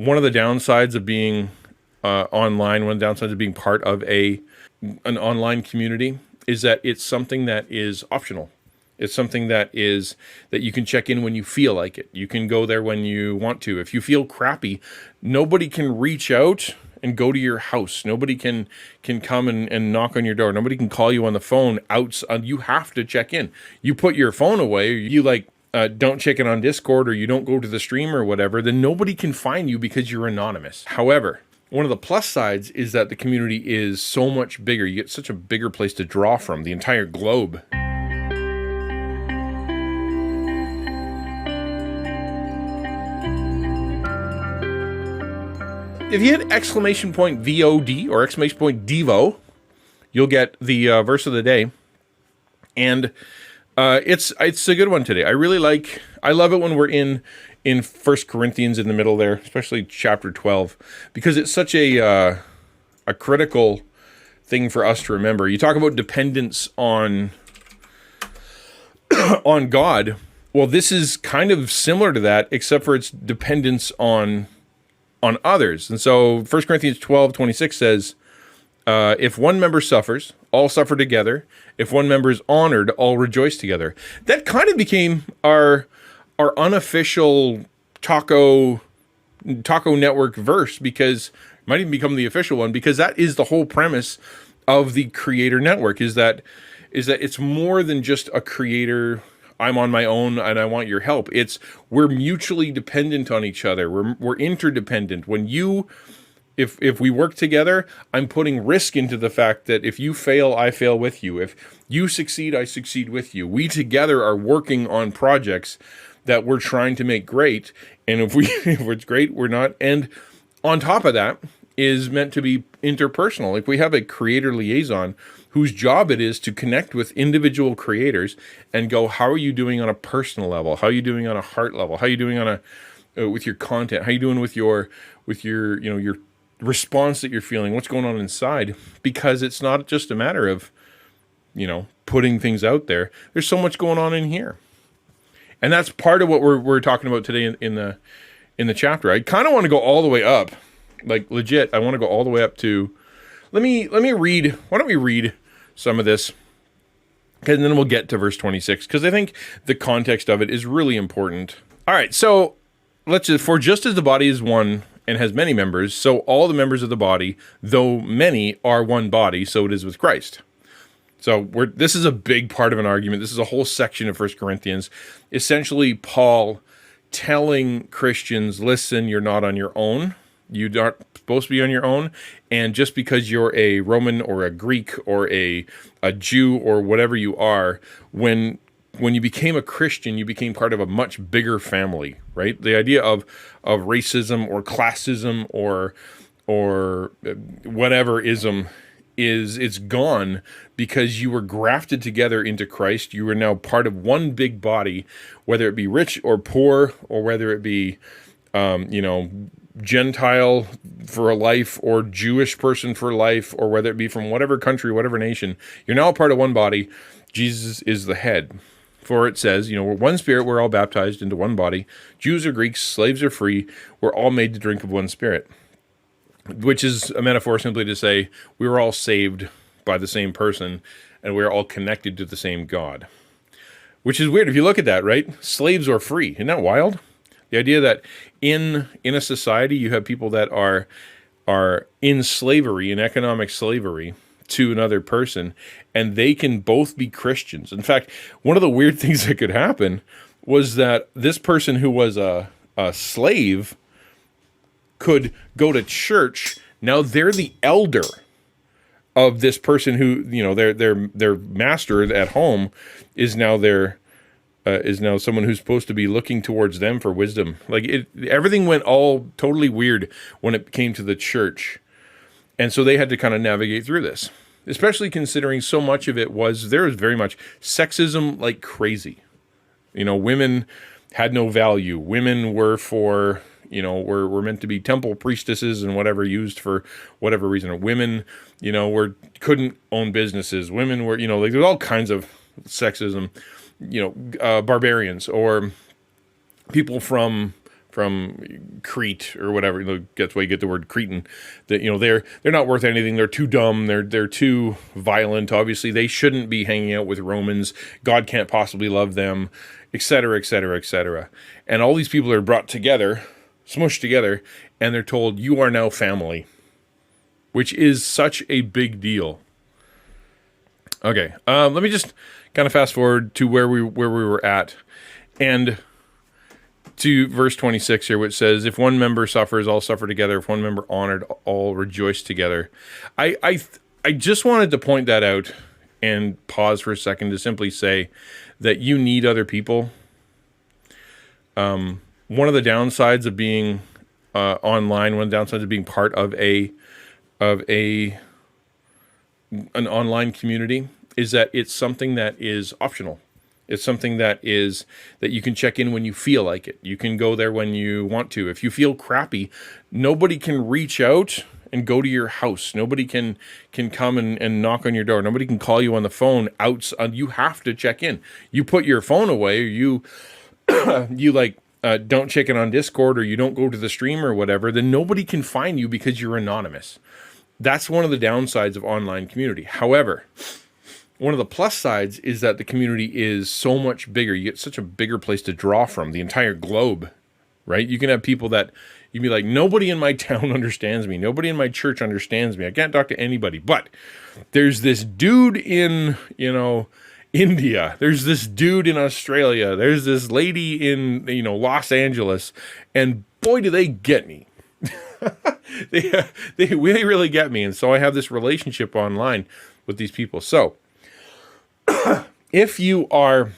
one of the downsides of being online, one of the downsides of being part of an online community is that it's something that is optional. It's something that you can check in when you feel like it. You can go there when you want to. If you feel crappy, nobody can reach out and go to your house. Nobody can come and knock on your door. Nobody can call you on the phone outside. You have to check in. You put your phone away, you don't check in on Discord, or you don't go to the stream or whatever, then nobody can find you because you're anonymous. However, one of the plus sides is that the community is so much bigger. You get such a bigger place to draw from, the entire globe. If you hit !VOD or !Devo, you'll get the verse of the day. And it's a good one today. I love it when we're in 1 Corinthians in the middle there, especially chapter 12, because it's such a critical thing for us to remember. You talk about dependence on on God. Well, this is kind of similar to that, except for its dependence on others. And so 1 Corinthians 12:26 says, if one member suffers, all suffer together. If one member is honored, all rejoice together. That kind of became our unofficial taco network verse, because it might even become the official one, because that is the whole premise of the Creator Network, is that it's more than just a creator. I'm on my own and I want your help. We're mutually dependent on each other. We're interdependent. If we work together, I'm putting risk into the fact that if you fail, I fail with you. If you succeed, I succeed with you. We together are working on projects that we're trying to make great. And if it's great, we're not. And on top of that is meant to be interpersonal. Like, we have a creator liaison whose job it is to connect with individual creators and go, how are you doing on a personal level? How are you doing on a heart level? How are you doing on with your content? How are you doing with your your response that you're feeling? What's going on inside? Because it's not just a matter of, putting things out there. There's so much going on in here. And that's part of what we're talking about today in the chapter. I kind of want to go all the way up. Like, legit, I want to go all the way up to, let me read, why don't we read some of this, and then we'll get to verse 26, because I think the context of it is really important. All right, so for just as the body is one and has many members, so all the members of the body, though many, are one body, so it is with Christ. So this is a big part of an argument. This is a whole section of 1 Corinthians. Essentially, Paul telling Christians, listen, you're not on your own. You aren't supposed to be on your own. And just because you're a Roman or a Greek or a Jew or whatever you are, when you became a Christian, you became part of a much bigger family, right? The idea of racism or classism or whatever ism it's gone, because you were grafted together into Christ. You are now part of one big body, whether it be rich or poor, or whether it be Gentile for a life or Jewish person for life, or whether it be from whatever country, whatever nation. You're now a part of one body. Jesus is the head. For it says, we're one spirit, we're all baptized into one body. Jews or Greeks, slaves or free, we're all made to drink of one spirit. Which is a metaphor simply to say we were all saved by the same person, and we're all connected to the same God. Which is weird if you look at that, right? Slaves or free. Isn't that wild? The idea that in a society you have people that are in slavery, in economic slavery to another person, and they can both be Christians. In fact, one of the weird things that could happen was that this person who was a slave could go to church. Now they're the elder of this person who, their master at home is now someone who's supposed to be looking towards them for wisdom. Like, everything went all totally weird when it came to the church. And so they had to kind of navigate through this, especially considering so much of it there was very much sexism like crazy. Women had no value. Women were were meant to be temple priestesses and whatever, used for whatever reason. Women, couldn't own businesses. Women were, there's all kinds of sexism. Barbarians or people from Crete or whatever. That's why you get the word Cretan. That they're not worth anything. They're too dumb. They're too violent. Obviously, they shouldn't be hanging out with Romans. God can't possibly love them, etc., etc., etc. And all these people are brought together, smushed together, and they're told, you are now family, which is such a big deal. Okay, let me just kind of fast forward to where we were at, and to verse 26 here, which says, if one member suffers, all suffer together. If one member honored, all rejoice together. I just wanted to point that out and pause for a second to simply say that you need other people. One of the downsides of being online, one of the downsides of being part of an online community is that it's something that is optional. It's something that you can check in when you feel like it. You can go there when you want to. If you feel crappy, nobody can reach out and go to your house. Nobody can come and knock on your door. Nobody can call you on the phone. You have to check in. You put your phone away, or you don't check it on Discord, or you don't go to the stream or whatever, then nobody can find you because you're anonymous. That's one of the downsides of online community. However, one of the plus sides is that the community is so much bigger. You get such a bigger place to draw from, the entire globe, right? You can have people that you'd be like, nobody in my town understands me. Nobody in my church understands me. I can't talk to anybody. But there's this dude in, India. There's this dude in Australia. There's this lady in, Los Angeles. And boy, do they get me. They really get me. And so I have this relationship online with these people. So if you are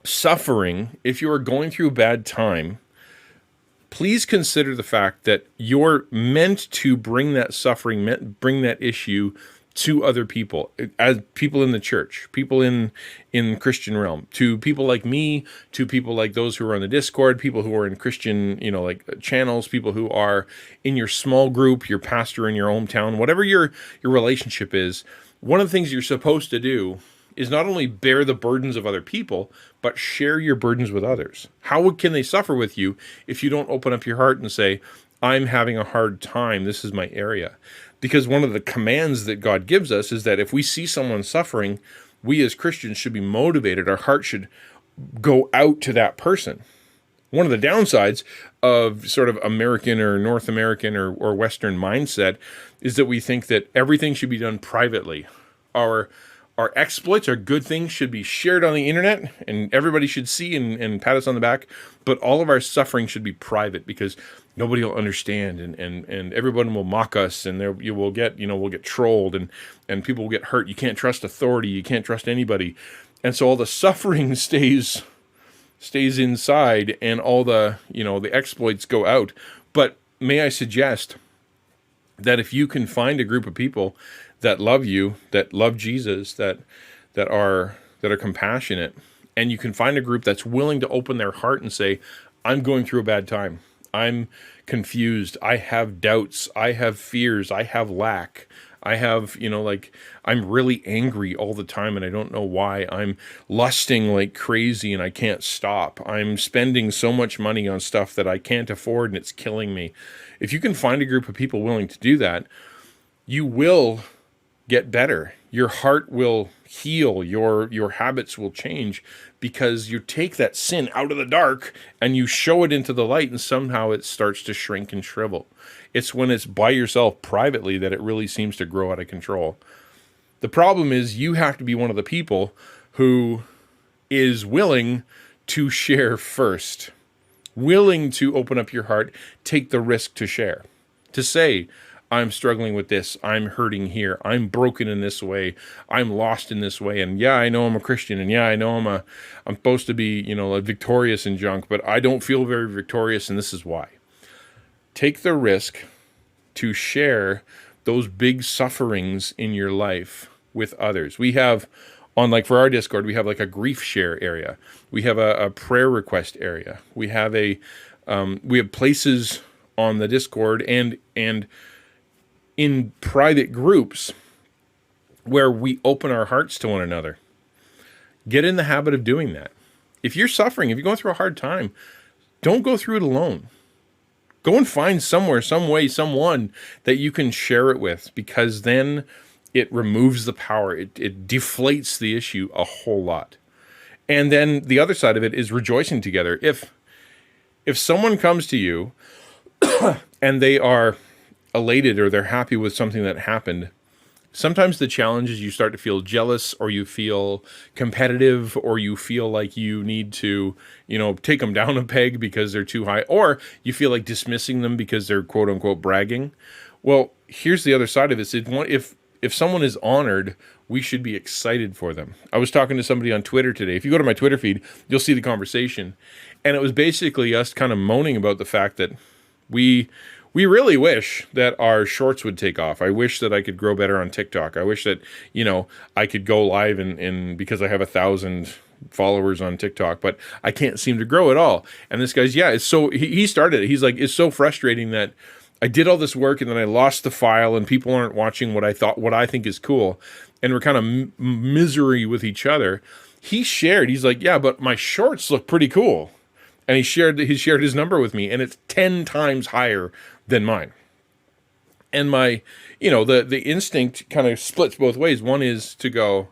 suffering, if you are going through a bad time, please consider the fact that you're meant to bring that suffering, bring that issue to other people, as people in the church, people in Christian realm, to people like me, to people like those who are on the Discord, people who are in Christian, channels, people who are in your small group, your pastor in your hometown, whatever your relationship is. One of the things you're supposed to do is not only bear the burdens of other people, but share your burdens with others. How can they suffer with you if you don't open up your heart and say, I'm having a hard time, this is my area? Because one of the commands that God gives us is that if we see someone suffering, we as Christians should be motivated. Our heart should go out to that person. One of the downsides of sort of American or North American or Western mindset is that we think that everything should be done privately. Our exploits, our good things should be shared on the internet and everybody should see and pat us on the back. But all of our suffering should be private because nobody will understand and everyone will mock us and we'll get trolled and people will get hurt. You can't trust authority. You can't trust anybody. And so all the suffering stays inside and all the exploits go out. But may I suggest that if you can find a group of people that love you, that love Jesus, that are compassionate, and you can find a group that's willing to open their heart and say, I'm going through a bad time. I'm confused. I have doubts. I have fears. I have lack. I have, I'm really angry all the time and I don't know why. I'm lusting like crazy and I can't stop. I'm spending so much money on stuff that I can't afford and it's killing me. If you can find a group of people willing to do that, you will get better. Your heart will heal. Your habits will change because you take that sin out of the dark and you show it into the light and somehow it starts to shrink and shrivel. It's when it's by yourself privately that it really seems to grow out of control. The problem is you have to be one of the people who is willing to share first, willing to open up your heart, take the risk to share, to say, I'm struggling with this, I'm hurting here, I'm broken in this way, I'm lost in this way, and yeah, I know I'm a Christian, and yeah, I know I'm supposed to be, victorious in junk, but I don't feel very victorious, and this is why. Take the risk to share those big sufferings in your life with others. We have, for our Discord, we have like a grief share area. We have a prayer request area. We have we have places on the Discord and in private groups where we open our hearts to one another. Get in the habit of doing that. If you're suffering, if you're going through a hard time, don't go through it alone. Go and find somewhere, some way, someone that you can share it with, because then it removes the power. It deflates the issue a whole lot. And then the other side of it is rejoicing together. If someone comes to you and they are elated or they're happy with something that happened, sometimes the challenge is you start to feel jealous, or you feel competitive, or you feel like you need to, take them down a peg because they're too high, or you feel like dismissing them because they're quote unquote bragging. Well, here's the other side of this. If someone is honored, we should be excited for them. I was talking to somebody on Twitter today. If you go to my Twitter feed, you'll see the conversation. And it was basically us kind of moaning about the fact that we really wish that our shorts would take off. I wish that I could grow better on TikTok. I wish that, I could go live and because I have 1,000 followers on TikTok, but I can't seem to grow at all. And this guy's, he started it. He's like, it's so frustrating that I did all this work and then I lost the file and people aren't watching what I think is cool. And we're kind of misery with each other. He's like, yeah, but my shorts look pretty cool. And he shared his number with me, and it's 10 times higher than mine. And my, the instinct kind of splits both ways. One is to go,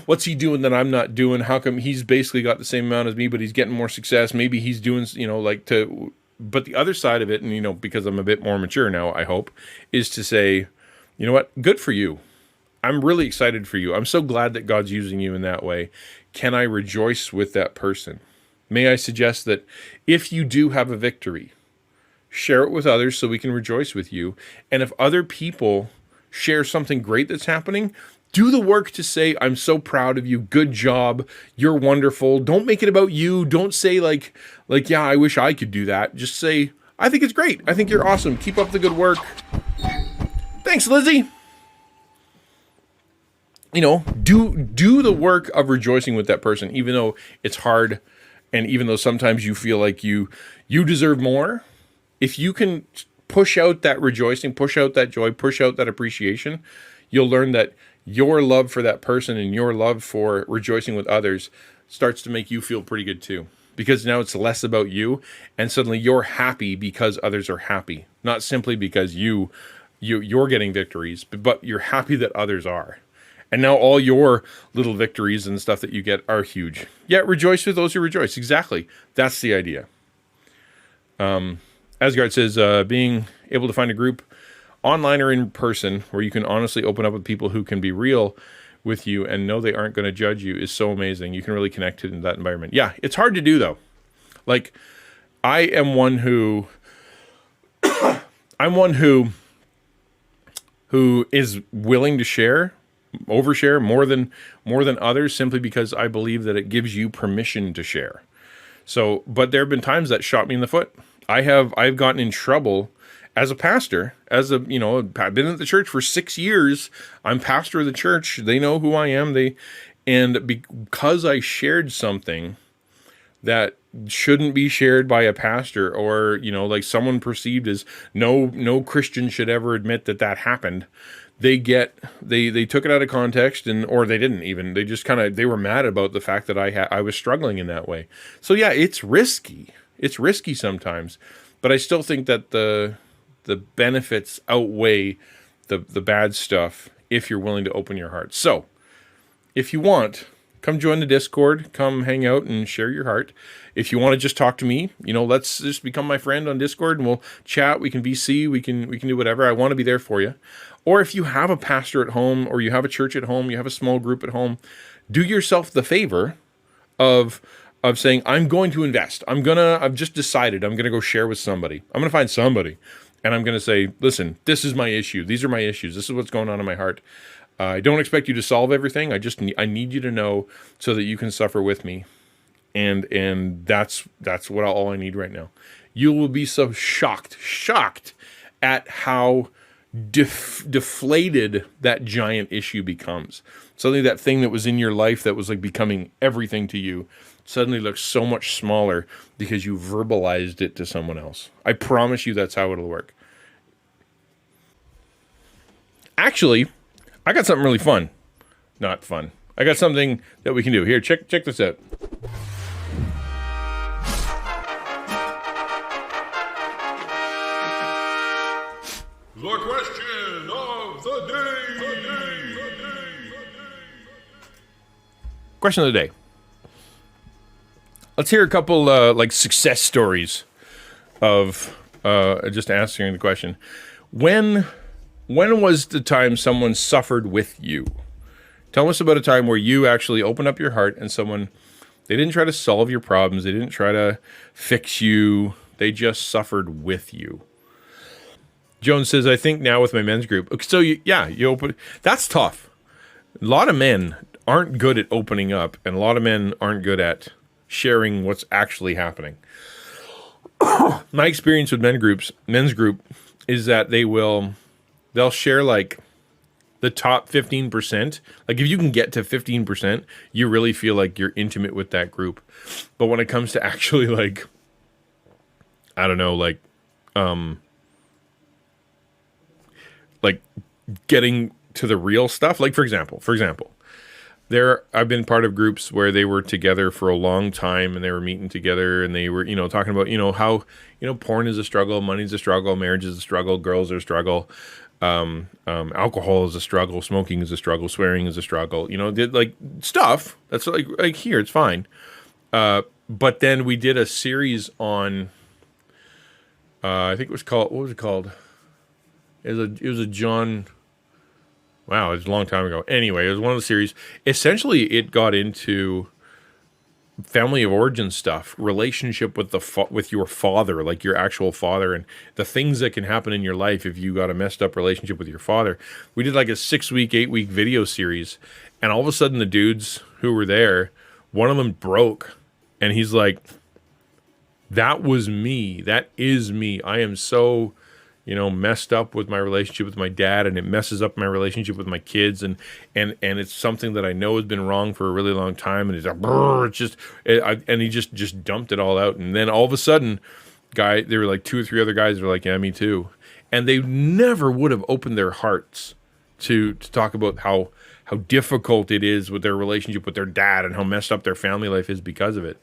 what's he doing that I'm not doing? How come he's basically got the same amount as me, but he's getting more success? Maybe he's doing, but the other side of it, and, because I'm a bit more mature now, I hope, is to say, you know what? Good for you. I'm really excited for you. I'm so glad that God's using you in that way. Can I rejoice with that person? May I suggest that if you do have a victory, share it with others so we can rejoice with you. And if other people share something great that's happening, do the work to say, I'm so proud of you. Good job. You're wonderful. Don't make it about you. Don't say like, yeah, I wish I could do that. Just say, I think it's great. I think you're awesome. Keep up the good work. Thanks, Lizzie. Do the work of rejoicing with that person, even though it's hard. And even though sometimes you feel like you deserve more, if you can push out that rejoicing, push out that joy, push out that appreciation, you'll learn that your love for that person and your love for rejoicing with others starts to make you feel pretty good too. Because now it's less about you, and suddenly you're happy because others are happy. Not simply because you're getting victories, but you're happy that others are. And now all your little victories and stuff that you get are huge. Yeah, rejoice with those who rejoice. Exactly. That's the idea. Asgard says, being able to find a group online or in person where you can honestly open up with people who can be real with you and know they aren't going to judge you is so amazing. You can really connect in that environment. Yeah, it's hard to do though. Like, I am one who is willing to overshare more than others, simply because I believe that it gives you permission to share. So, but there have been times that shot me in the foot. I've gotten in trouble as a pastor, I've been at the church for 6 years. I'm pastor of the church. They know who I am. Because I shared something that shouldn't be shared by a pastor, or, like someone perceived as no Christian should ever admit that happened. They took it out of context, or they didn't even. They just they were mad about the fact that I was struggling in that way. So yeah, it's risky. It's risky sometimes, but I still think that the benefits outweigh the bad stuff if you're willing to open your heart. So if you want, come join the Discord, come hang out and share your heart. If you want to just talk to me, let's just become my friend on Discord and we'll chat. We can VC, we can do whatever. I want to be there for you. Or if you have a pastor at home, or you have a church at home, you have a small group at home, do yourself the favor of saying, I'm going to invest. I've just decided I'm going to go share with somebody. I'm going to find somebody. And I'm going to say, listen, this is my issue. These are my issues. This is what's going on in my heart. I don't expect you to solve everything. I need you to know so that you can suffer with me. And that's what all I need right now. You will be so shocked at how deflated that giant issue becomes. Suddenly that thing that was in your life that was like becoming everything to you suddenly looks so much smaller because you verbalized it to someone else. I promise you that's how it'll work. Actually, I got something really fun. Not fun. I got something that we can do. Here, check this out. The question of the day. Question of the day. Let's hear a couple success stories of just answering the question. When was the time someone suffered with you? Tell us about a time where you actually opened up your heart and they didn't try to solve your problems. They didn't try to fix you. They just suffered with you. Joan says, I think now with my men's group. Okay, so you open. That's tough. A lot of men aren't good at opening up, and a lot of men aren't good at sharing what's actually happening. My experience with men's group, is that they'll share like the top 15%. Like if you can get to 15%, you really feel like you're intimate with that group. But when it comes to actually like, I don't know, like getting to the real stuff. Like for example, I've been part of groups where they were together for a long time and they were meeting together and they were, talking about, how, porn is a struggle, money's a struggle, marriage is a struggle, girls are a struggle, alcohol is a struggle, smoking is a struggle, swearing is a struggle, did like stuff that's like here, it's fine. But then we did a series on, I think what was it called? It was a John. Wow, it was a long time ago. Anyway, it was one of the series. Essentially, it got into family of origin stuff, relationship with with your father, like your actual father, and the things that can happen in your life if you got a messed up relationship with your father. We did like a 6-week, 8-week video series, and all of a sudden the dudes who were there, one of them broke, and he's like, that was me. That is me. I am so... messed up with my relationship with my dad, and it messes up my relationship with my kids, and it's something that I know has been wrong for a really long time, and and he just dumped it all out, and then all of a sudden, there were like 2 or 3 other guys that were like, yeah, me too, and they never would have opened their hearts to talk about how difficult it is with their relationship with their dad and how messed up their family life is because of it.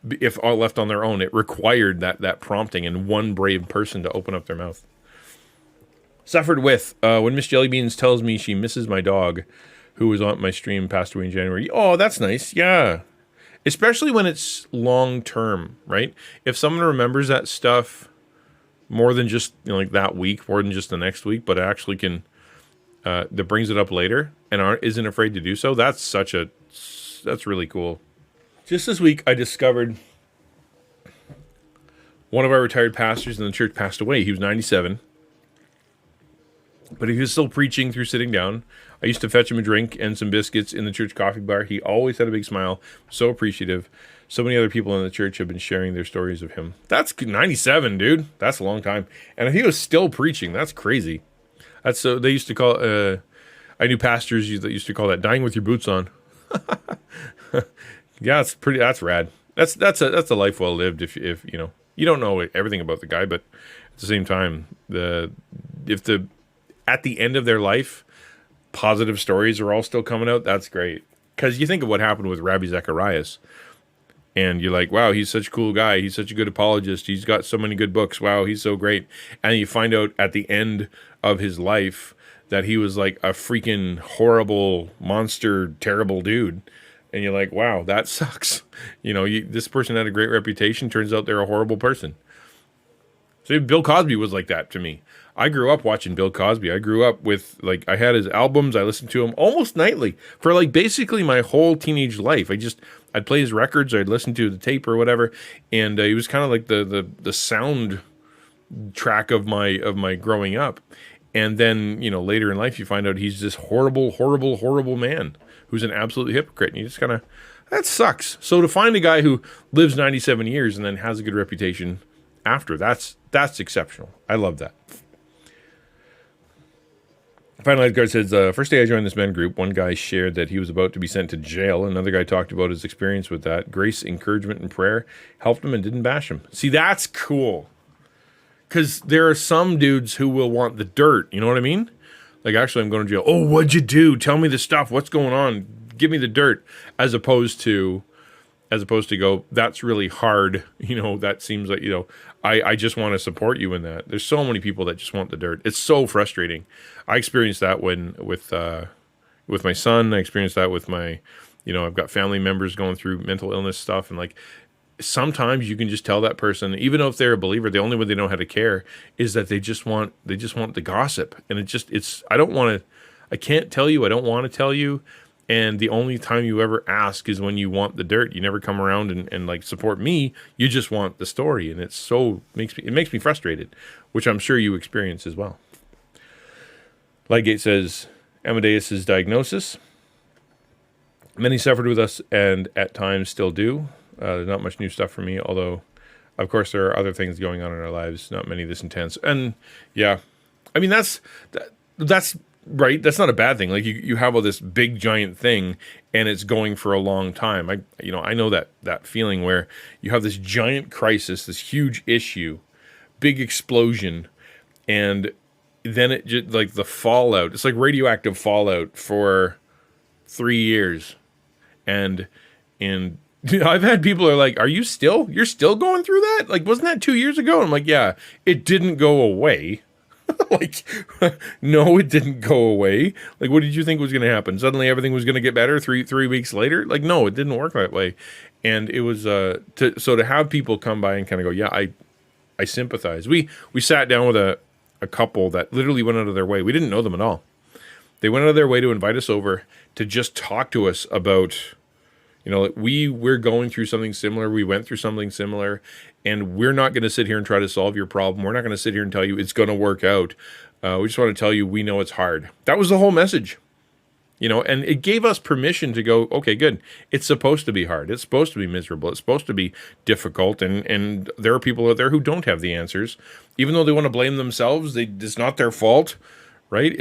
If all left on their own, it required that prompting and one brave person to open up their mouth. Suffered with, when Miss Jellybeans tells me she misses my dog, who was on my stream, passed away in January. Oh, that's nice. Yeah. Especially when it's long term, right? If someone remembers that stuff more than just like that week, more than just the next week, but actually can, that brings it up later and isn't afraid to do so, that's really cool. Just this week, I discovered one of our retired pastors in the church passed away. He was 97, but he was still preaching through sitting down. I used to fetch him a drink and some biscuits in the church coffee bar. He always had a big smile, so appreciative. So many other people in the church have been sharing their stories of him. That's 97, dude. That's a long time. And if he was still preaching, that's crazy. That's so they used to call. I knew pastors that used to call that dying with your boots on. Yeah, that's rad. That's a life well lived. If you don't know everything about the guy, but at the same time, at the end of their life, positive stories are all still coming out. That's great. Because you think of what happened with Rabbi Zacharias, and you're like, wow, he's such a cool guy. He's such a good apologist. He's got so many good books. Wow, he's so great. And you find out at the end of his life that he was like a freaking horrible, monster, terrible dude. And you're like, wow, that sucks. This person had a great reputation. Turns out they're a horrible person. So Bill Cosby was like that to me. I grew up watching Bill Cosby. I grew up with, I had his albums. I listened to him almost nightly for, basically my whole teenage life. I'd play his records. I'd listen to the tape or whatever. And he was kind of like the sound track of my growing up. And then, later in life, you find out he's this horrible, horrible, horrible man who's an absolute hypocrite. And you just kind of, that sucks. So to find a guy who lives 97 years and then has a good reputation after, that's exceptional. I love that. Final Edgard says, first day I joined this men group, one guy shared that he was about to be sent to jail. Another guy talked about his experience with that. Grace, encouragement, and prayer helped him and didn't bash him. See, that's cool. Because there are some dudes who will want the dirt. You know what I mean? Like, actually, I'm going to jail. Oh, what'd you do? Tell me the stuff. What's going on? Give me the dirt. As opposed to go, that's really hard. That seems like, I just want to support you in that. There's so many people that just want the dirt. It's so frustrating. I experienced that with my son. I experienced that with my, I've got family members going through mental illness stuff, and like sometimes you can just tell that person, even though if they're a believer, the only way they know how to care is that they just want the gossip, and I can't tell you, I don't want to tell you. And the only time you ever ask is when you want the dirt. You never come around and like support me. You just want the story. And it makes me frustrated, which I'm sure you experience as well. Lightgate says, Amadeus's diagnosis. Many suffered with us and at times still do. There's not much new stuff for me, although, of course, there are other things going on in our lives, not many this intense. And yeah, I mean, that's right. That's not a bad thing. Like you have all this big giant thing and it's going for a long time. I know that feeling where you have this giant crisis, this huge issue, big explosion, and then it just like the fallout. It's like radioactive fallout for 3 years. And I've had people are like, you're still going through that? Like, wasn't that 2 years ago? And I'm like, yeah, it didn't go away. Like, no, it didn't go away. Like, what did you think was going to happen? Suddenly everything was going to get better three weeks later? Like, no, it didn't work that way. And it was, to have people come by and kind of go, yeah, I sympathize. We sat down with a couple that literally went out of their way. We didn't know them at all. They went out of their way to invite us over to just talk to us about, we're going through something similar. We went through something similar, and we're not going to sit here and try to solve your problem. We're not going to sit here and tell you it's going to work out. We just want to tell you we know it's hard. That was the whole message, and it gave us permission to go, okay, good. It's supposed to be hard. It's supposed to be miserable. It's supposed to be difficult, and there are people out there who don't have the answers. Even though they want to blame themselves, it's not their fault, right?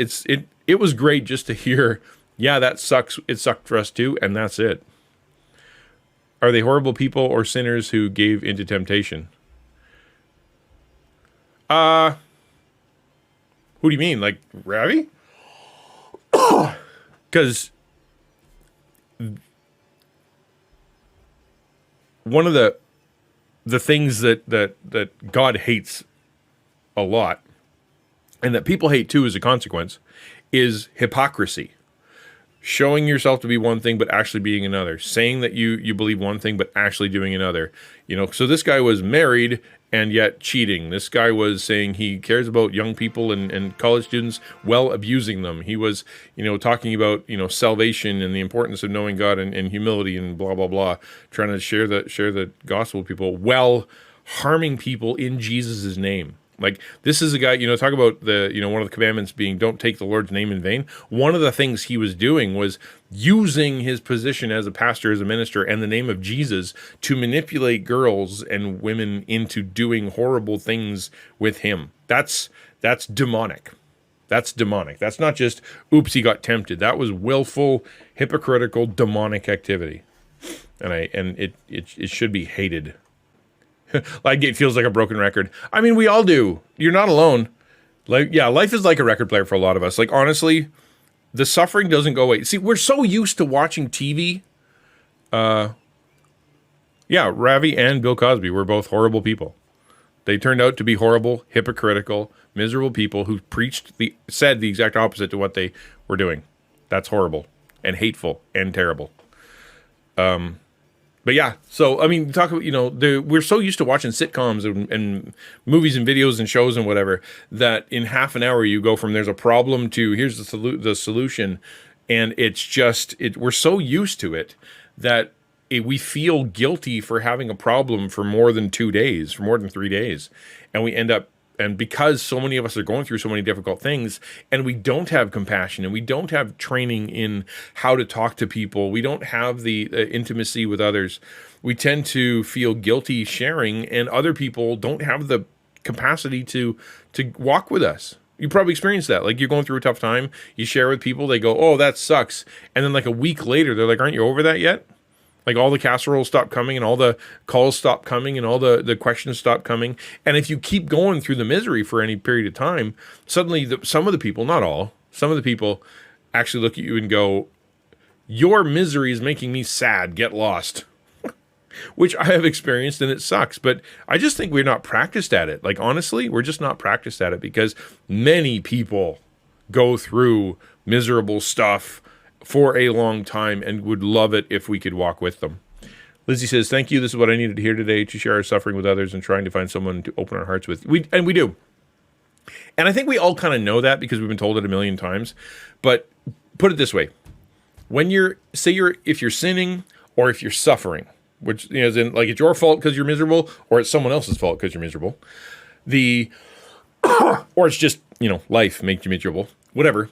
It was great just to hear, yeah, that sucks. It sucked for us too, and that's it. Are they horrible people or sinners who gave into temptation? Who do you mean? Like Ravi? Because one of the things that God hates a lot, and that people hate too as a consequence, is hypocrisy. Showing yourself to be one thing, but actually being another. Saying that you believe one thing, but actually doing another. So this guy was married and yet cheating. This guy was saying he cares about young people and college students while abusing them. He was, talking about, salvation and the importance of knowing God and humility and blah, blah, blah. Trying to share the gospel with people while harming people in Jesus' name. Like, this is a guy, talk about one of the commandments being don't take the Lord's name in vain. One of the things he was doing was using his position as a pastor, as a minister, and the name of Jesus to manipulate girls and women into doing horrible things with him. That's demonic. That's demonic. That's not just, oops, he got tempted. That was willful, hypocritical, demonic activity. And it should be hated. Lightgate feels like a broken record. I mean, we all do. You're not alone. Life is like a record player for a lot of us. Like, honestly, the suffering doesn't go away. See, we're so used to watching TV. Ravi and Bill Cosby were both horrible people. They turned out to be horrible, hypocritical, miserable people who said the exact opposite to what they were doing. That's horrible and hateful and terrible. But yeah, so, I mean, talk about, we're so used to watching sitcoms and movies and videos and shows and whatever, that in half an hour you go from there's a problem to here's the solution. And it's just, we're so used to it that we feel guilty for having a problem for more than 2 days, for more than 3 days. And we end up, and because so many of us are going through so many difficult things, and we don't have compassion, and we don't have training in how to talk to people, we don't have the intimacy with others, we tend to feel guilty sharing, and other people don't have the capacity to walk with us. You probably experienced that. Like, you're going through a tough time, you share with people, they go, oh, that sucks. And then like a week later, they're like, aren't you over that yet? Like, all the casseroles stop coming and all the calls stop coming and all the questions stop coming. And if you keep going through the misery for any period of time, suddenly some of the people, not all, some of the people actually look at you and go, your misery is making me sad, get lost. which I have experienced, and it sucks. But I just think we're not practiced at it. Like, honestly, we're just not practiced at it because many people go through miserable stuff for a long time and would love it if we could walk with them. Lizzie says, thank you. This is what I needed to hear today, to share our suffering with others and trying to find someone to open our hearts with. We do. And I think we all kind of know that because we've been told it a million times. But put it this way. When if you're sinning or if you're suffering, which, is in, like, it's your fault because you're miserable, or it's someone else's fault because you're miserable, or it's just, life makes you miserable, whatever,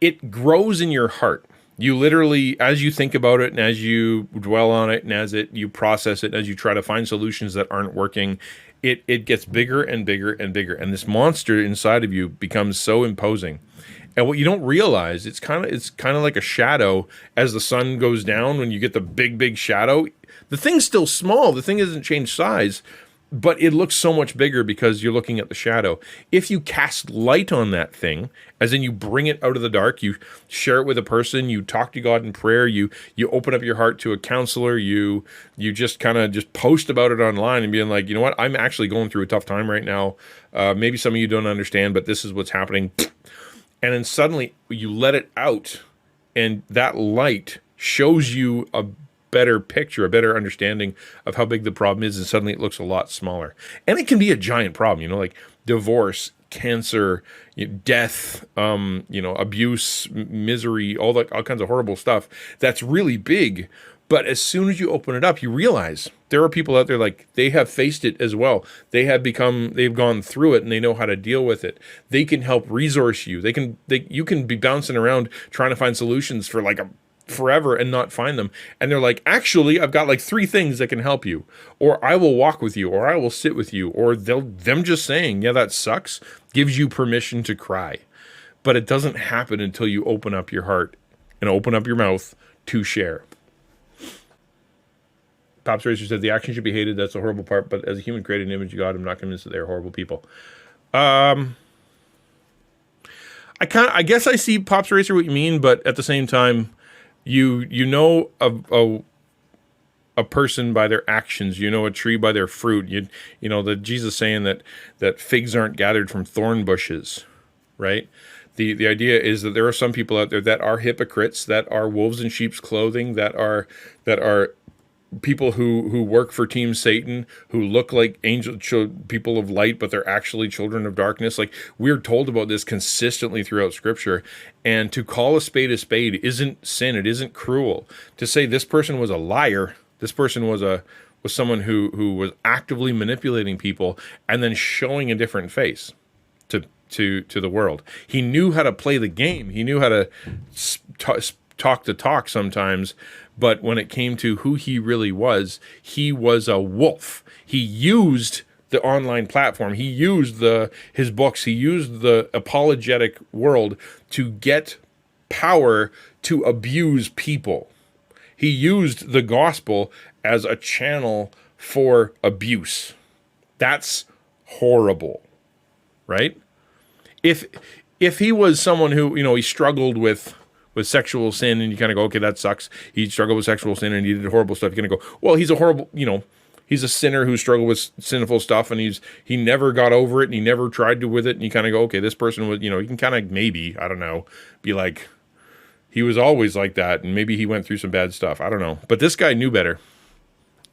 it grows in your heart. You literally, as you think about it and as you dwell on it and as you process it, as you try to find solutions that aren't working, it gets bigger and bigger and bigger. And this monster inside of you becomes so imposing. And what you don't realize, it's kind of like a shadow as the sun goes down. When you get the big, big shadow, the thing's still small. The thing hasn't changed size, but it looks so much bigger because you're looking at the shadow. If you cast light on that thing, as in you bring it out of the dark, you share it with a person, you talk to God in prayer, you open up your heart to a counselor, you just kind of just post about it online and being like, you know what, I'm actually going through a tough time right now. Maybe some of you don't understand, but this is what's happening. And then suddenly you let it out, and that light shows you a better picture, a better understanding of how big the problem is, and suddenly it looks a lot smaller. And it can be a giant problem, like divorce, cancer, death, abuse, misery, all kinds of horrible stuff. That's really big. But as soon as you open it up, you realize there are people out there, like, they have faced it as well. They've gone through it and they know how to deal with it. They can help resource you. You can be bouncing around trying to find solutions for like forever and not find them. And they're like, actually, I've got like 3 things that can help you, or I will walk with you, or I will sit with you, or them just saying, yeah, that sucks, gives you permission to cry. But it doesn't happen until you open up your heart and open up your mouth to share. Pops Racer said, the action should be hated. That's the horrible part. But as a human created in the image of God, I'm not convinced that they're horrible people. I guess I see, Pops Racer, what you mean, but at the same time, you know a person by their actions. You know a tree by their fruit. You know the Jesus saying that figs aren't gathered from thorn bushes, right? The idea is that there are some people out there that are hypocrites, that are wolves in sheep's clothing, that are people who work for Team Satan, who look like people of light, but they're actually children of darkness. Like, we're told about this consistently throughout Scripture. And to call a spade isn't sin. It isn't cruel. To say this person was a liar, this person was someone who was actively manipulating people and then showing a different face to the world. He knew how to play the game. He knew how to talk the talk sometimes. But when it came to who he really was, he was a wolf. He used the online platform. He used his books. He used the apologetic world to get power to abuse people. He used the gospel as a channel for abuse. That's horrible, right? If he was someone who, he struggled with sexual sin, and you kind of go, okay, that sucks. He struggled with sexual sin and he did horrible stuff. You're going to go, well, he's a horrible, he's a sinner who struggled with sinful stuff, and he never got over it, and he never tried to with it. And you kind of go, okay, this person was, you can kind of maybe, I don't know, be like, he was always like that, and maybe he went through some bad stuff. I don't know. But this guy knew better.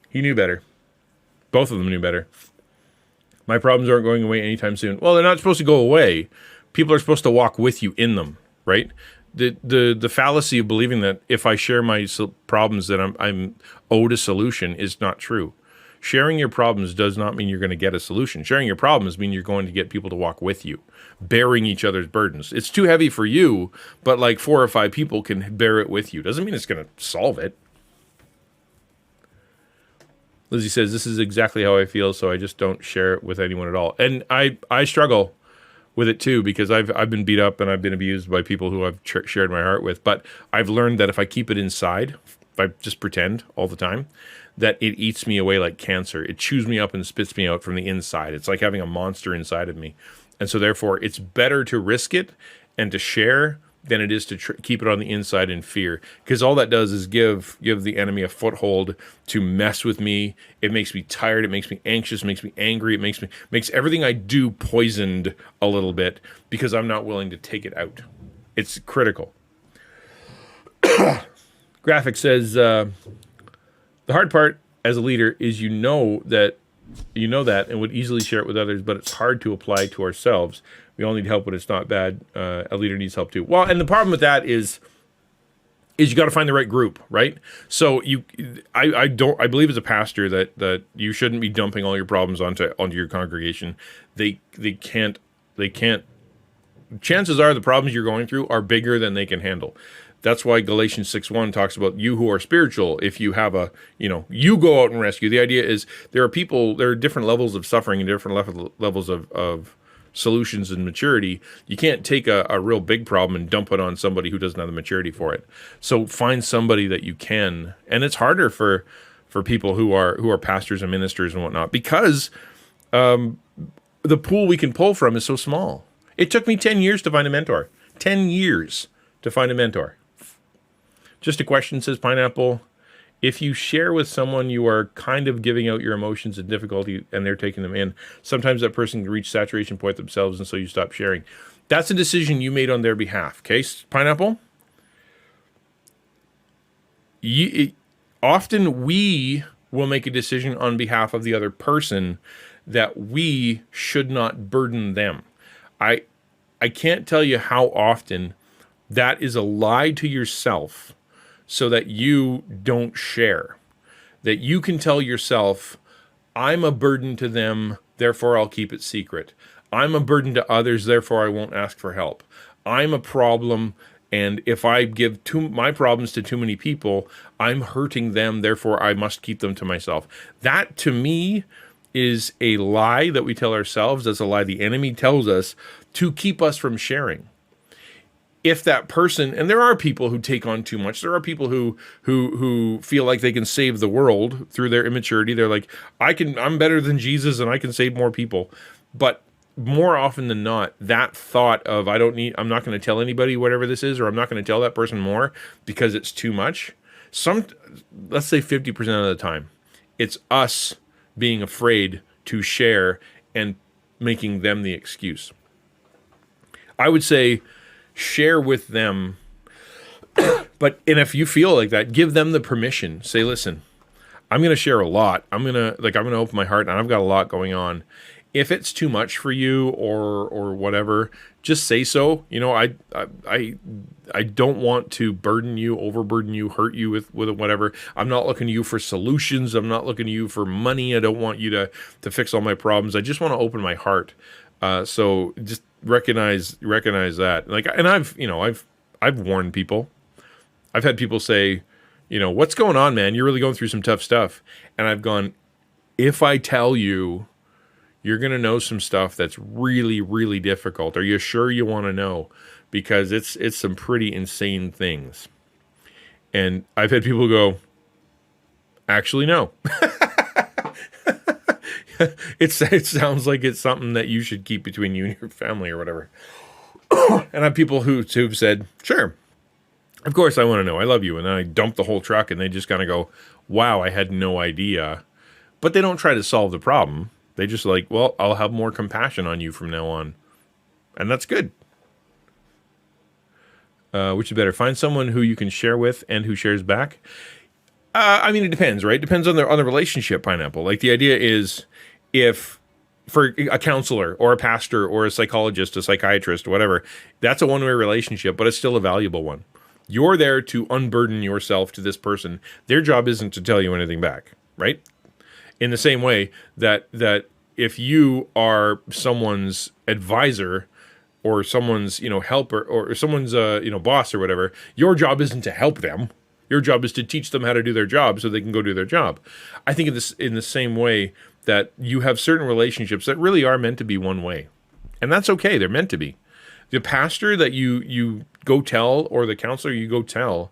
He knew better. Both of them knew better. My problems aren't going away anytime soon. Well, they're not supposed to go away. People are supposed to walk with you in them, right? The fallacy of believing that if I share my problems that I'm owed a solution is not true. Sharing your problems does not mean you're going to get a solution. Sharing your problems mean you're going to get people to walk with you, bearing each other's burdens. It's too heavy for you, but like 4 or 5 people can bear it with you. Doesn't mean it's going to solve it. Lizzie says, this is exactly how I feel, so I just don't share it with anyone at all. And I struggle with it too, because I've been beat up and I've been abused by people who I've shared my heart with. But I've learned that if I keep it inside, if I just pretend all the time, that it eats me away like cancer. It chews me up and spits me out from the inside. It's like having a monster inside of me. And so therefore, it's better to risk it and to share than it is to keep it on the inside in fear. Because all that does is give the enemy a foothold to mess with me. It makes me tired. It makes me anxious. It makes me angry. It makes everything I do poisoned a little bit because I'm not willing to take it out. It's critical. Graphic says, the hard part as a leader is you know that and would easily share it with others, but it's hard to apply to ourselves. We all need help when it's not bad. A leader needs help too. Well, and the problem with that is you got to find the right group, right? So I believe as a pastor that you shouldn't be dumping all your problems onto your congregation. They can't. Chances are the problems you're going through are bigger than they can handle. That's why Galatians 6:1 talks about you who are spiritual. If you have you go out and rescue. The idea is there are different levels of suffering and different levels of solutions and maturity. You can't take a real big problem and dump it on somebody who doesn't have the maturity for it. So find somebody that you can. And it's harder for people who are pastors and ministers and whatnot, because the pool we can pull from is so small. It took me 10 years to find a mentor. 10 years to find a mentor. Just a question, says Pineapple. If you share with someone you are kind of giving out your emotions and difficulty and they're taking them in, sometimes that person can reach saturation point themselves and so you stop sharing. That's a decision you made on their behalf. Okay, Pineapple? Often we will make a decision on behalf of the other person that we should not burden them. I can't tell you how often that is a lie to yourself so that you don't share. That you can tell yourself, I'm a burden to them, therefore I'll keep it secret. I'm a burden to others, therefore I won't ask for help. I'm a problem, and if I give my problems to too many people, I'm hurting them, therefore I must keep them to myself. That, to me, is a lie that we tell ourselves. That's a lie the enemy tells us to keep us from sharing. If that person, and there are people who take on too much, there are people who feel like they can save the world through their immaturity. They're like, I'm better than Jesus and I can save more people. But more often than not, that thought of I'm not going to tell anybody whatever this is, or I'm not going to tell that person more because it's too much. Let's say 50% of the time, it's us being afraid to share and making them the excuse. I would say share with them, and if you feel like that, give them the permission. Say, listen, I'm going to share a lot. I'm going to open my heart, and I've got a lot going on. If it's too much for you or whatever, just say so. I don't want to overburden you, hurt you with whatever. I'm not looking to you for solutions. I'm not looking to you for money. I don't want you to fix all my problems. I just want to open my heart. So just recognize that. And I've warned people. I've had people say, what's going on, man? You're really going through some tough stuff. And I've gone, if I tell you, you're going to know some stuff that's really, really difficult. Are you sure you want to know? Because it's some pretty insane things. And I've had people go, actually, no. It sounds like it's something that you should keep between you and your family or whatever. And I have people who've said, sure, of course I want to know. I love you. And then I dump the whole truck and they just kind of go, wow, I had no idea. But they don't try to solve the problem. They just like, well, I'll have more compassion on you from now on. And that's good. Which is better? Find someone who you can share with and who shares back. It depends, right? Depends on the relationship, Pineapple. Like the idea is if for a counselor or a pastor or a psychologist, a psychiatrist, whatever, that's a one-way relationship, but it's still a valuable one. You're there to unburden yourself to this person. Their job isn't to tell you anything back, right? In the same way that if you are someone's advisor or someone's helper or someone's boss or whatever, your job isn't to help them. Your job is to teach them how to do their job so they can go do their job. I think in the same way that you have certain relationships that really are meant to be one way, and that's okay. They're meant to be. The pastor that you go tell or the counselor you go tell,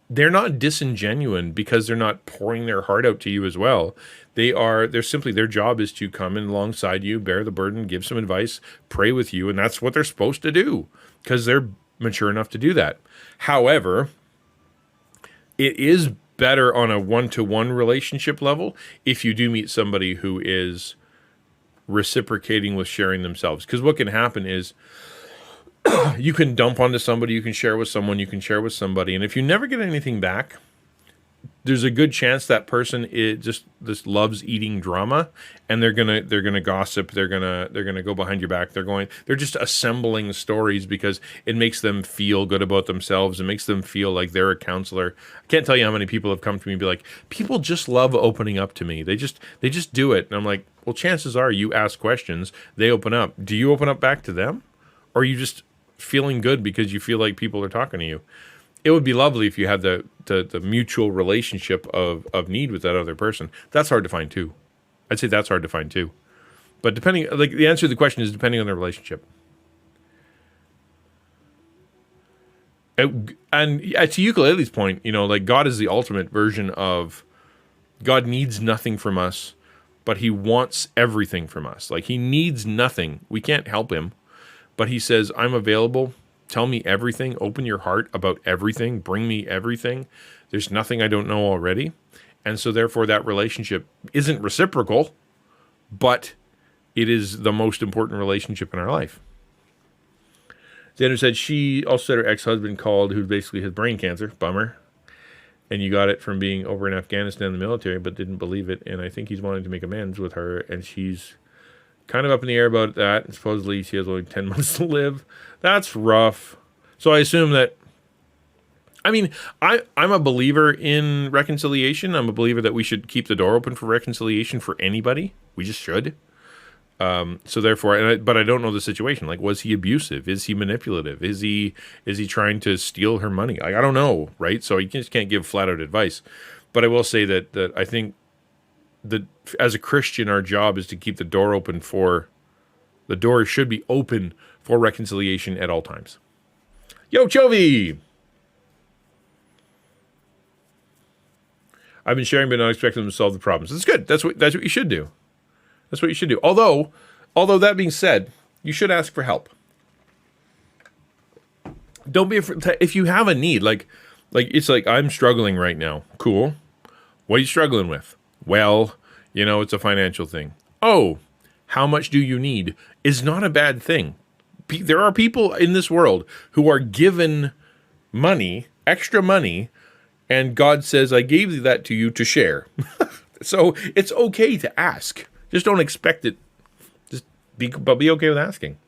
they're not disingenuine because they're not pouring their heart out to you as well. They're simply, their job is to come in alongside you, bear the burden, give some advice, pray with you, and that's what they're supposed to do because they're mature enough to do that. However, it is better on a one-to-one relationship level if you do meet somebody who is reciprocating with sharing themselves. Because what can happen is you can dump onto somebody, you can share with someone, you can share with somebody, and if you never get anything back, there's a good chance that person just loves eating drama, and they're gonna gossip, they're gonna go behind your back, they're just assembling stories because it makes them feel good about themselves, it makes them feel like they're a counselor. I can't tell you how many people have come to me and be like, people just love opening up to me, they just do it, and I'm like, well, chances are you ask questions, they open up. Do you open up back to them, or are you just feeling good because you feel like people are talking to you? It would be lovely if you had the mutual relationship of need with that other person. That's hard to find too. I'd say that's hard to find too. But depending, like, the answer to the question is depending on the relationship. And to ukulele's point, like, God is the ultimate version of, God needs nothing from us, but he wants everything from us. Like, he needs nothing. We can't help him, but he says, I'm available. Tell me everything. Open your heart about everything. Bring me everything. There's nothing I don't know already. And so therefore that relationship isn't reciprocal, but it is the most important relationship in our life. Xander said she also said her ex-husband called, who basically has brain cancer. Bummer. And you got it from being over in Afghanistan in the military, but didn't believe it. And I think he's wanting to make amends with her, and she's kind of up in the air about that. And supposedly she has only 10 months to live. That's rough. So I assume that, I mean, I'm a believer in reconciliation. I'm a believer that we should keep the door open for reconciliation for anybody. We just should. So therefore, but I don't know the situation. Like, was he abusive? Is he manipulative? Is he trying to steal her money? Like, I don't know, right? So you just can't give flat out advice. But I will say that I think that as a Christian, our job is to keep the door open the door should be open for reconciliation at all times. Yo, Chovy! I've been sharing, but not expecting them to solve the problems. That's good. That's what you should do. That's what you should do. Although that being said, you should ask for help. Don't be afraid. If you have a need, like it's like, I'm struggling right now. Cool. What are you struggling with? Well, it's a financial thing. Oh, how much do you need? Is not a bad thing. There are people in this world who are given money, extra money, and God says, I gave that to you to share. So it's okay to ask. Just don't expect it. But be okay with asking.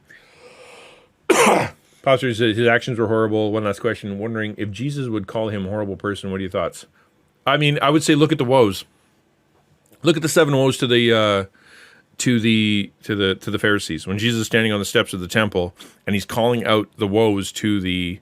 Pastor says his actions were horrible. One last question. Wondering if Jesus would call him a horrible person. What are your thoughts? I mean, I would say look at the woes. Look at the 7 woes to the Pharisees when Jesus is standing on the steps of the temple and he's calling out the woes to the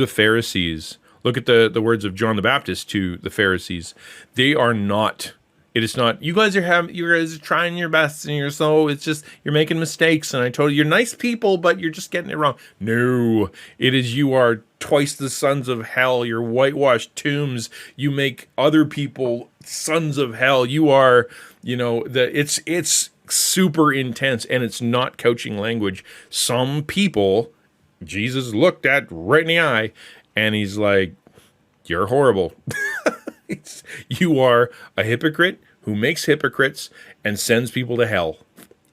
Pharisees. Look at the words of John the Baptist to the Pharisees. They are not. It is not. You guys are trying your best, and it's just you're making mistakes. And I told you, you're nice people, but you're just getting it wrong. No, it is you are twice the sons of hell. You're whitewashed tombs. You make other people sons of hell. You are, it's super intense, and it's not couching language. Some people, Jesus looked at right in the eye, and he's like, "You're horrible." You are a hypocrite who makes hypocrites and sends people to hell.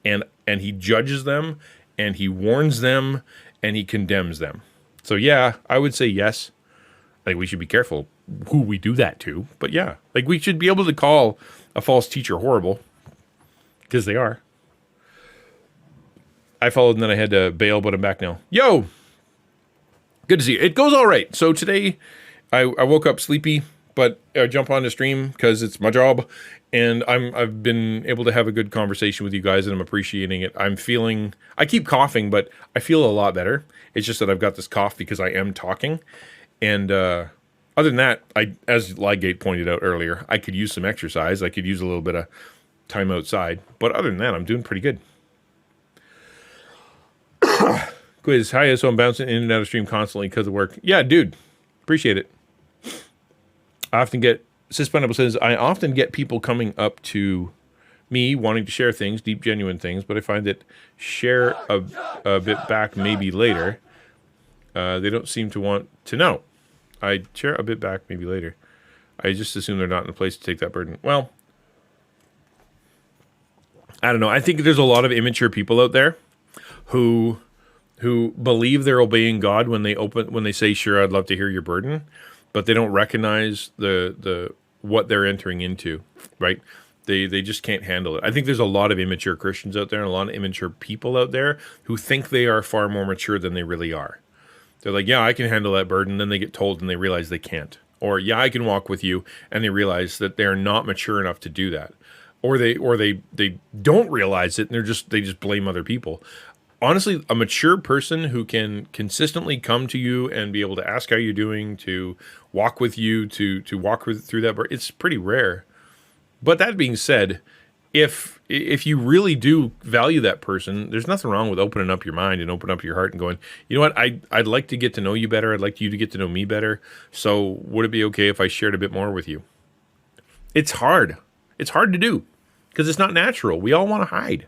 And he judges them, and he warns them, and he condemns them. So yeah, I would say yes. Like, we should be careful who we do that to. But yeah, like, we should be able to call a false teacher horrible, because they are. I followed, and then I had to bail, but I'm back now. Yo! Good to see you. It goes all right. So today, I woke up sleepy, but I jump on the stream because it's my job, and I've been able to have a good conversation with you guys, and I'm appreciating it. I keep coughing, but I feel a lot better. It's just that I've got this cough because I am talking, and other than that, as Ligate pointed out earlier, I could use some exercise. I could use a little bit of time outside, but other than that, I'm doing pretty good. Quiz, hi, so I'm bouncing in and out of stream constantly because of work. Yeah, dude, appreciate it. I often get, Sis Pineapple says, I often get people coming up to me wanting to share things, deep, genuine things, but I find that share a bit back maybe later, they don't seem to want to know. I share a bit back maybe later. I just assume they're not in a place to take that burden. Well, I don't know. I think there's a lot of immature people out there who believe they're obeying God when they say, "Sure, I'd love to hear your burden," but they don't recognize the what they're entering into, right? They just can't handle it. I think there's a lot of immature Christians out there and a lot of immature people out there who think they are far more mature than they really are. They're like, "Yeah, I can handle that burden." Then they get told and they realize they can't. Or, "Yeah, I can walk with you," and they realize that they're not mature enough to do that. Or they don't realize it and they just blame other people. Honestly, a mature person who can consistently come to you and be able to ask how you're doing, to walk with you, to walk through that, it's pretty rare. But that being said, if you really do value that person, there's nothing wrong with opening up your mind and opening up your heart and going, "You know what, I'd like to get to know you better. I'd like you to get to know me better. So would it be okay if I shared a bit more with you?" It's hard. It's hard to do because it's not natural. We all want to hide.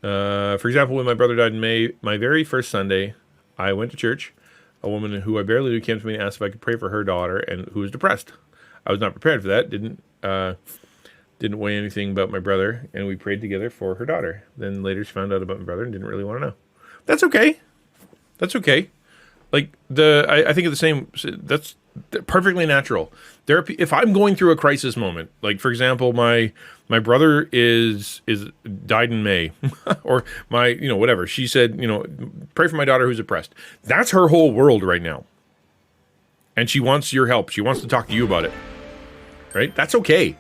For example, when my brother died in May, my very first Sunday, I went to church. A woman who I barely knew came to me and asked if I could pray for her daughter, and who was depressed. I was not prepared for that. Didn't weigh anything about my brother, and we prayed together for her daughter. Then later, she found out about my brother and didn't really want to know. That's okay. That's okay. Like I think it's the same. That's perfectly natural. If I'm going through a crisis moment, like for example, my brother is died in May, or my whatever. She said, pray for my daughter who's depressed. That's her whole world right now, and she wants your help. She wants to talk to you about it. Right? That's okay.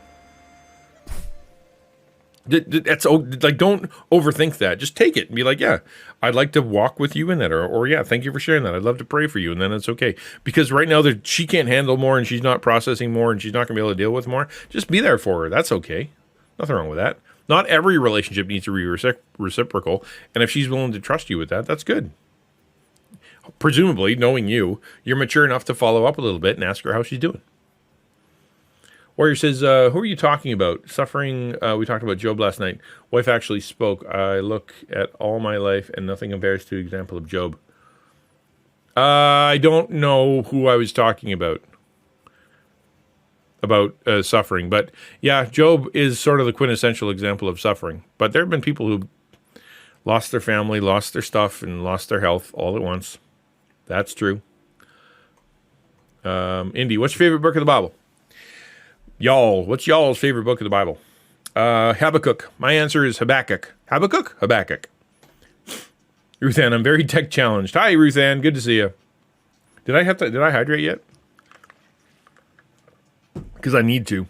That's like, don't overthink that. Just take it and be like, "Yeah, I'd like to walk with you in that," or "Yeah, thank you for sharing that. I'd love to pray for you," and then it's okay. Because right now she can't handle more, and she's not processing more, and she's not going to be able to deal with more. Just be there for her. That's okay. Nothing wrong with that. Not every relationship needs to be reciprocal, and if she's willing to trust you with that, that's good. Presumably, knowing you're mature enough to follow up a little bit and ask her how she's doing. Warrior says, who are you talking about? Suffering, we talked about Job last night. Wife actually spoke. I look at all my life and nothing compares to example of Job. I don't know who I was talking about suffering. But yeah, Job is sort of the quintessential example of suffering. But there have been people who lost their family, lost their stuff, and lost their health all at once. That's true. Indy, what's your favorite book of the Bible? Y'all, what's y'all's favorite book of the Bible? Habakkuk. My answer is Habakkuk. Habakkuk? Habakkuk. Ruth Ann, I'm very tech challenged. Hi, Ruth Ann. Good to see you. Did I hydrate yet? Because I need to.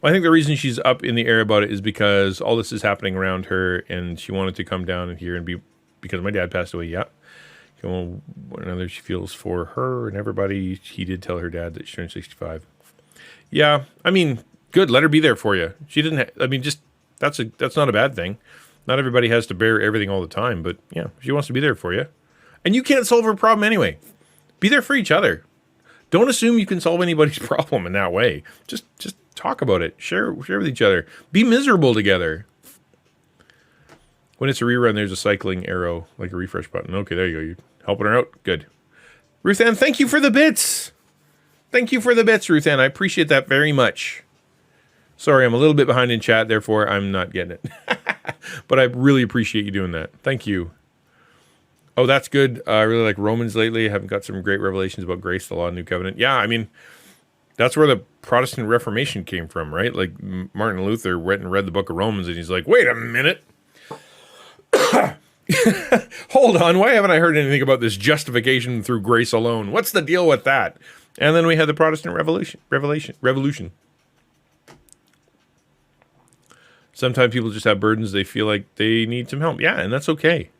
Well, I think the reason she's up in the air about it is because all this is happening around her, and she wanted to come down and here and be, because my dad passed away. Yeah. Well, another she feels for her and everybody. He did tell her dad that she turned 65. Yeah, I mean, good. Let her be there for you. She didn't. Just that's not a bad thing. Not everybody has to bear everything all the time, but yeah, she wants to be there for you, and you can't solve her problem anyway. Be there for each other. Don't assume you can solve anybody's problem in that way. Just talk about it. Share with each other. Be miserable together. When it's a rerun, there's a cycling arrow, like a refresh button. Okay, there you go. You're helping her out. Good. Ruth Ann, thank you for the bits. Thank you for the bits, Ruth Ann. I appreciate that very much. Sorry, I'm a little bit behind in chat, therefore I'm not getting it. But I really appreciate you doing that. Thank you. Oh, that's good. I really like Romans lately. I haven't got some great revelations about grace, the law, and new covenant. Yeah, I mean, that's where the Protestant Reformation came from, right? Like Martin Luther went and read the book of Romans, and he's like, wait a minute. Hold on. Why haven't I heard anything about this justification through grace alone? What's the deal with that? And then we had the Protestant Revolution. Sometimes people just have burdens. They feel like they need some help. Yeah, and that's okay.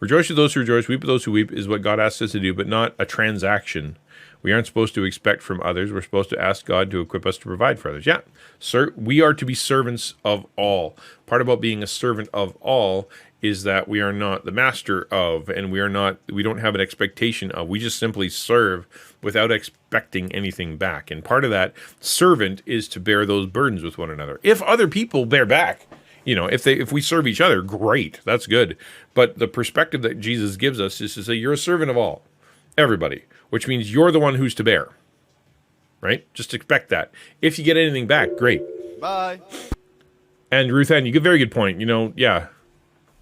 Rejoice with those who rejoice, weep with those who weep is what God asks us to do, but not a transaction. We aren't supposed to expect from others. We're supposed to ask God to equip us to provide for others. Yeah, sir, we are to be servants of all. Part about being a servant of all is that we are not the master of, and we don't have an expectation of. We just simply serve without expecting anything back. And part of that servant is to bear those burdens with one another. If other people bear back, if we serve each other, great, that's good. But the perspective that Jesus gives us is to say you're a servant of all, everybody, which means you're the one who's to bear, right? Just expect that. If you get anything back, great. Bye. And Ruth Ann, you get a very good point. Yeah,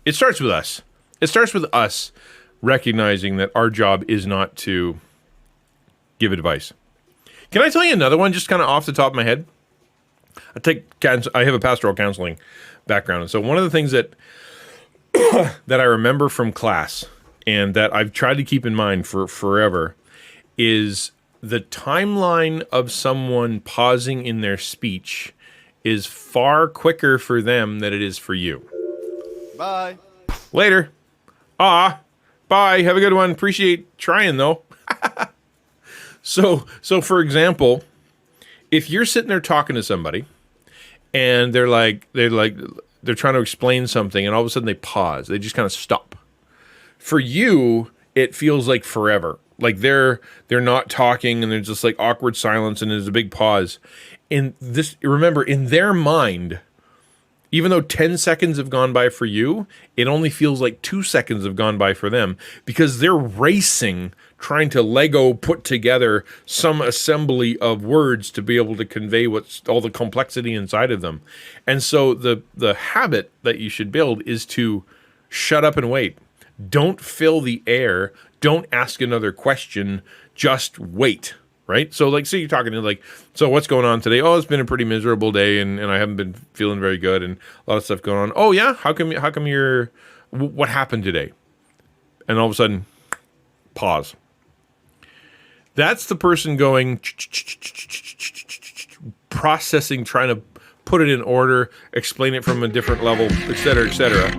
it starts with us. It starts with us recognizing that our job is not to give advice. Can I tell you another one, just kind of off the top of my head? I have a pastoral counseling background, and so one of the things that that I remember from class and that I've tried to keep in mind for forever is the timeline of someone pausing in their speech is far quicker for them than it is for you. Bye. Later. Bye. Have a good one. Appreciate trying though. So for example, if you're sitting there talking to somebody and they're trying to explain something and all of a sudden they pause, they just kind of stop. For you, it feels like forever. Like they're not talking and there's just like awkward silence and there's a big pause. Remember, in their mind, even though 10 seconds have gone by for you, it only feels like 2 seconds have gone by for them because they're racing, trying to Lego put together some assembly of words to be able to convey what's all the complexity inside of them. And so the habit that you should build is to shut up and wait. Don't fill the air. Don't ask another question. Just wait. Right? So say you're talking to so what's going on today? Oh, it's been a pretty miserable day and I haven't been feeling very good and a lot of stuff going on. Oh yeah? How come what happened today? And all of a sudden, pause. That's the person going, processing, trying to put it in order, explain it from a different level, et cetera, et cetera.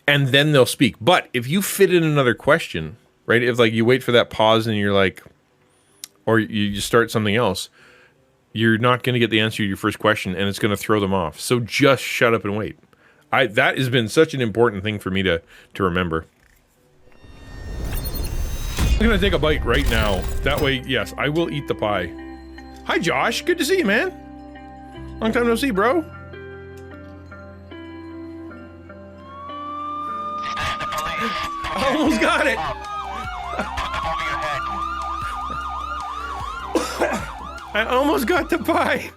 And then they'll speak. But if you fit in another question, right? If you wait for that pause and you're or you start something else, you're not going to get the answer to your first question and it's going to throw them off. So just shut up and wait. That has been such an important thing for me to remember. I'm going to take a bite right now. That way, yes, I will eat the pie. Hi, Josh. Good to see you, man. Long time no see, bro. I almost got it. I almost got the pie.